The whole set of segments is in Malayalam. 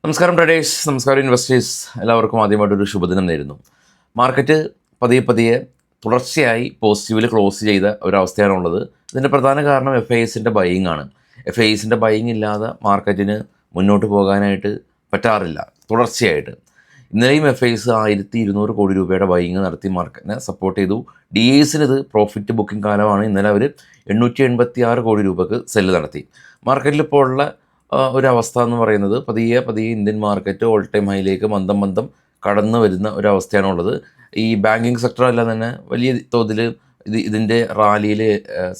നമസ്കാരം ട്രേഡേഴ്സ്, നമസ്കാരം ഇൻവെസ്റ്റേഴ്സ്. എല്ലാവർക്കും ആദ്യമായിട്ടൊരു ശുഭദിനം നേരുന്നു. മാർക്കറ്റ് പതിയെ തുടർച്ചയായി പോസിറ്റീവിൽ ക്ലോസ് ചെയ്ത ഒരവസ്ഥയാണുള്ളത്. ഇതിൻ്റെ പ്രധാന കാരണം FISൻ്റെ ബൈയിങ് ആണ്. FISൻ്റെ ബൈയിങ് ഇല്ലാതെ മാർക്കറ്റിന് മുന്നോട്ട് പോകാനായിട്ട് പറ്റാറില്ല തുടർച്ചയായിട്ട്. ഇന്നലെയും FIS 1200 കോടി രൂപയുടെ ബൈയിങ് നടത്തി മാർക്കറ്റിനെ സപ്പോർട്ട് ചെയ്തു. DISന് ഇത് പ്രോഫിറ്റ് ബുക്കിംഗ് കാലമാണ്. ഇന്നലെ അവർ 886 കോടി രൂപയ്ക്ക് സെല്ല് നടത്തി. മാർക്കറ്റിൽ ഇപ്പോൾ ഉള്ള ഒരവസ്ഥ എന്ന് പറയുന്നത് പതിയെ ഇന്ത്യൻ മാർക്കറ്റ് ഓൾ ടൈം ഹൈയിലേക്ക് മന്ദം കടന്നു വരുന്ന ഒരവസ്ഥയാണുള്ളത്. ഈ ബാങ്കിങ് സെക്ടറെല്ലാം തന്നെ വലിയ തോതിൽ ഇതിൻ്റെ റാലിയിൽ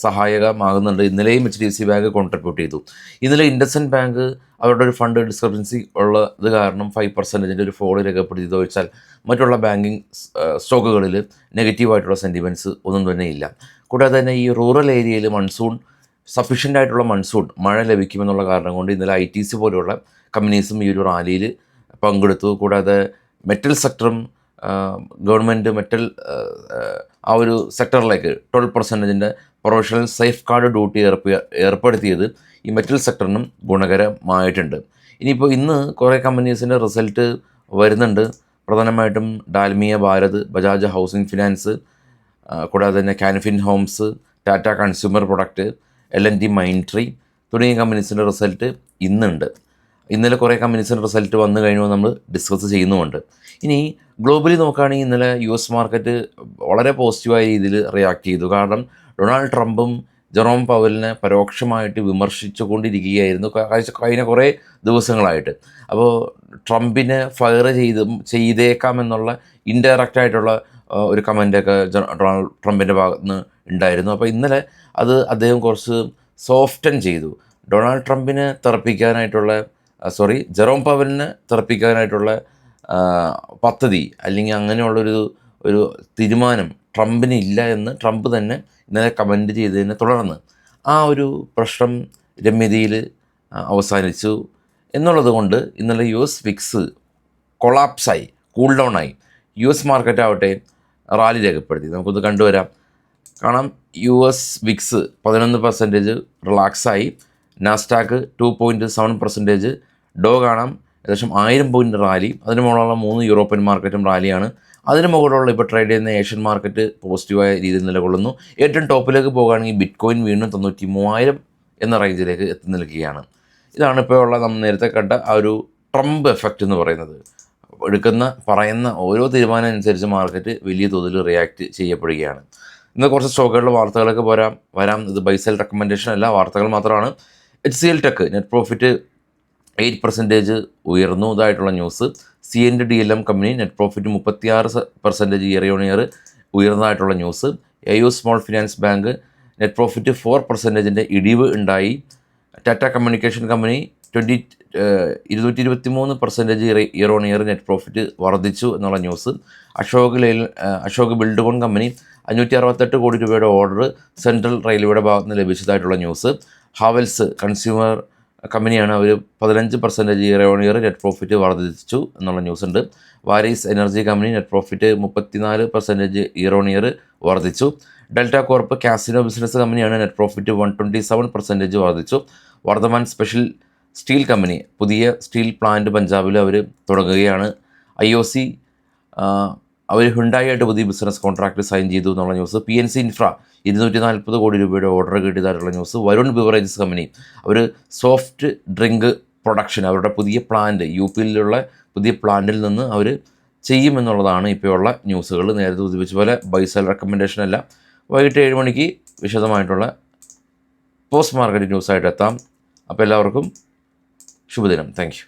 സഹായകമാകുന്നുണ്ട്. ഇന്നലെയും HDFC ബാങ്ക് കോൺട്രിബ്യൂട്ട് ചെയ്തു. ഇന്നലെ ഇൻഡസ്ഇൻഡ് ബാങ്ക് അവരുടെ ഒരു ഫണ്ട് ഡിസ്ക്രിപ്പൻസി ഉള്ളത് കാരണം 5% ഒരു ഫോൾ രേഖപ്പെടുത്തിയത് വെച്ചാൽ മറ്റുള്ള ബാങ്കിങ് സ്റ്റോക്കുകളിൽ നെഗറ്റീവായിട്ടുള്ള സെൻറ്റിമെൻറ്റ്സ് ഒന്നും തന്നെ ഇല്ല. കൂടാതെ തന്നെ ഈ റൂറൽ ഏരിയയിൽ സഫീഷ്യൻ്റ് ആയിട്ടുള്ള മൺസൂൺ മഴ ലഭിക്കുമെന്നുള്ള കാരണം കൊണ്ട് ഇന്നലെ ITC പോലെയുള്ള കമ്പനീസും ഈ ഒരു റാലിയിൽ പങ്കെടുത്തു. കൂടാതെ മെറ്റൽ സെക്ടറും ഗവൺമെൻറ് മെറ്റൽ ആ ഒരു സെക്ടറിലേക്ക് 12% പ്രൊഫഷണൽ സേഫ് ഗാർഡ് ഡ്യൂട്ടി ഏർപ്പെടുത്തിയത് ഈ മെറ്റൽ സെക്ടറിനും ഗുണകരമായിട്ടുണ്ട്. ഇനിയിപ്പോൾ ഇന്ന് കുറേ കമ്പനീസിൻ്റെ റിസൾട്ട് വരുന്നുണ്ട്. പ്രധാനമായിട്ടും ഡാൽമിയ ഭാരത്, ബജാജ് ഹൗസിംഗ് ഫിനാൻസ്, കൂടാതെ തന്നെ Can Fin Homes, Tata consumer product, L&T Mindtree തുടങ്ങിയ കമ്പനീസിൻ്റെ റിസൾട്ട് ഇന്നുണ്ട്. ഇന്നലെ കുറേ കമ്പനീസിൻ്റെ റിസൾട്ട് വന്നു കഴിഞ്ഞു നമ്മൾ ഡിസ്കസ് ചെയ്യുന്നുമുണ്ട്. ഇനി ഗ്ലോബലി നോക്കുകയാണെങ്കിൽ ഇന്നലെ US മാർക്കറ്റ് വളരെ പോസിറ്റീവായ രീതിയിൽ റിയാക്ട് ചെയ്തു. കാരണം ഡൊണാൾഡ് ട്രംപും ജെറോം പവലിനെ പരോക്ഷമായിട്ട് വിമർശിച്ചു കൊണ്ടിരിക്കുകയായിരുന്നു കഴിഞ്ഞ കുറേ ദിവസങ്ങളായിട്ട്. അപ്പോൾ ട്രംപിനെ ഫയർ ചെയ്തേക്കാമെന്നുള്ള ഇൻഡയറക്റ്റായിട്ടുള്ള ഒരു കമൻ്റൊക്കെ ഡൊണാൾഡ് ട്രംപിൻ്റെ ഭാഗത്ത് നിന്ന് ഉണ്ടായിരുന്നു. അപ്പോൾ ഇന്നലെ അത് അദ്ദേഹം കുറച്ച് സോഫ്റ്റൻ ചെയ്തു. ഡൊണാൾഡ് ട്രംപിനെ ജെറോം പവലിനെ തെറപ്പിക്കാനായിട്ടുള്ള പദ്ധതി അല്ലെങ്കിൽ അങ്ങനെയുള്ളൊരു തീരുമാനം ട്രംപിന് ഇല്ല എന്ന് ട്രംപ് തന്നെ ഇന്നലെ കമൻ്റ് ചെയ്തതിനെ തുടർന്ന് ആ ഒരു പ്രശ്നം രമ്യതയിൽ അവസാനിച്ചു എന്നുള്ളത് കൊണ്ട് ഇന്നലെ US വിക്സ് കൊളാപ്സായി, കൂൾ ഡൗണായി. US മാർക്കറ്റ് ആവട്ടെ റാലി രേഖപ്പെടുത്തി. നമുക്കൊന്ന് കണ്ടുവരാം. കാണാം, US വിക്സ് 11% റിലാക്സായി. നാസ്ഡാക്ക് 2.7%. ഡോ കാണാം ഏകദേശം 1000 പോയിൻ്റ് റാലി. അതിന് മുകളിലുള്ള 3 യൂറോപ്യൻ മാർക്കറ്റും റാലിയാണ്. അതിന് മുകളിലുള്ള ഇപ്പോൾ ട്രേഡ് ചെയ്യുന്ന ഏഷ്യൻ മാർക്കറ്റ് പോസിറ്റീവായ രീതിയിൽ നിലകൊള്ളുന്നു. ഏറ്റവും ടോപ്പിലേക്ക് പോകുകയാണെങ്കിൽ ബിറ്റ്കോയിൻ വീണ്ടും 93,000 എന്ന റേഞ്ചിലേക്ക് എത്തി നിൽക്കുകയാണ്. ഇതാണ് ഇപ്പോൾ ഉള്ള നമ്മൾ നേരത്തെ കണ്ട ആ ഒരു ട്രംപ് എഫക്റ്റ് എന്ന് പറയുന്നത്. പറയുന്ന ഓരോ തീരുമാനം അനുസരിച്ച് മാർക്കറ്റ് വലിയ തോതിൽ റിയാക്ട് ചെയ്യപ്പെടുകയാണ്. ഇന്ന് കുറച്ച് സ്റ്റോക്കുകളുടെ വാർത്തകളൊക്കെ വരാം. ഇത് ബൈസെൽ റെക്കമെൻഡേഷൻ അല്ല, വാർത്തകൾ മാത്രമാണ്. HCL ടെക് നെറ്റ് പ്രോഫിറ്റ് 8% ഉയർന്നു ഇതായിട്ടുള്ള news. C&DLM company net profit 36% year on year ഉയർന്നതായിട്ടുള്ള news. AU small finance bank net profit 4% ഇടിവ് ഉണ്ടായി. Tata communication company 223% year on year net profit വർദ്ധിച്ചു എന്നുള്ള ന്യൂസ്. അശോക് ബിൽഡ്കോൺ കമ്പനി 568 കോടി രൂപയുടെ ഓർഡർ സെൻട്രൽ റെയിൽവേയുടെ ഭാഗത്ത് നിന്ന് ലഭിച്ചതായിട്ടുള്ള ന്യൂസ്. ഹാവൽസ് കൺസ്യൂമർ കമ്പനിയാണ്, അവർ 15% year on year net profit വർദ്ധിച്ചു എന്നുള്ള ന്യൂസ് ഉണ്ട്. Varies energy company net profit 34% year on year വർദ്ധിച്ചു. ഡെൽറ്റ കോർപ്പ് കാസിനോ ബിസിനസ് കമ്പനിയാണ്, നെറ്റ് പ്രോഫിറ്റ് 127% വർദ്ധിച്ചു. വർദ്ധമാൻ സ്പെഷ്യൽ സ്റ്റീൽ കമ്പനി പുതിയ സ്റ്റീൽ പ്ലാന്റ് പഞ്ചാബിൽ അവർ തുടങ്ങുകയാണ്. IOC അവർ ഹുണ്ടായിട്ട് പുതിയ ബിസിനസ് കോൺട്രാക്റ്റ് സൈൻ ചെയ്തു എന്നുള്ള ന്യൂസ്. PNC ഇൻഫ്ര 240 കോടി രൂപയുടെ ഓർഡർ കിട്ടിയതായിട്ടുള്ള ന്യൂസ്. വരുൺ ബിവറേജസ് കമ്പനി അവർ സോഫ്റ്റ് ഡ്രിങ്ക് പ്രൊഡക്ഷൻ അവരുടെ പുതിയ പ്ലാന്റ് UPയിലുള്ള പുതിയ പ്ലാന്റിൽ നിന്ന് അവർ ചെയ്യുമെന്നുള്ളതാണ് ഇപ്പോഴുള്ള ന്യൂസുകൾ. നേരത്തെ സൂചിപ്പിച്ച പോലെ ബൈസെൽ റെക്കമെൻഡേഷൻ അല്ല. വൈകിട്ട് 7 മണിക്ക് വിശദമായിട്ടുള്ള പോസ്റ്റ് മാർക്കറ്റ് ന്യൂസായിട്ട് എത്താം. അപ്പോൾ എല്ലാവർക്കും ശുഭദിനം. Thank you.